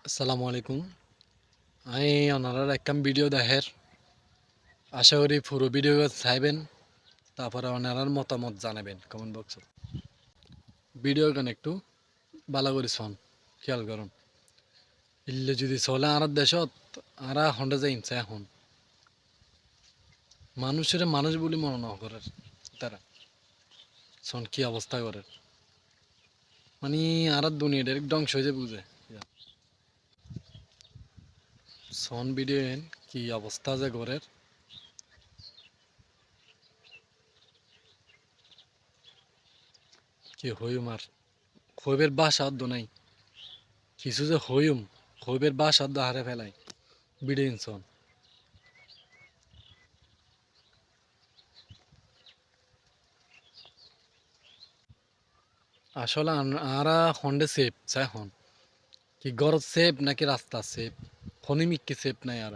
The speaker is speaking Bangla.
আসসালামু আলাইকুম। আমি ওনারার একখান ভিডিও দেখার আশা করি পুরো ভিডিও চাইবেন, তারপরে ওনারার মতামত জানাবেন কমেন্ট বক্সে। ভিডিও গান একটু ভালো করে শোন, খেয়াল করুন। ইল্লে যদি চলে আর দেশত আর হন্ডে যাই ইনছে এখন মানুষের মানুষ বলে মনে না করে তারা শোন কি অবস্থা করে, মানে আর দুনিয়াটা ধ্বংস হয়ে যায় বুঝে। শোন ভিডিও কি অবস্থা যে ঘরের, কি হইম আর হইবের বাসা নাই, কিছু যে হইম হইবের বাসা হারে ফেলাই ভিডিও শোন। আসলে আরা হন্ডে সেফ চাই হন কি গরজ সেফ নাকি রাস্তা সেফ, হনিমিক কি সেফ নাই আর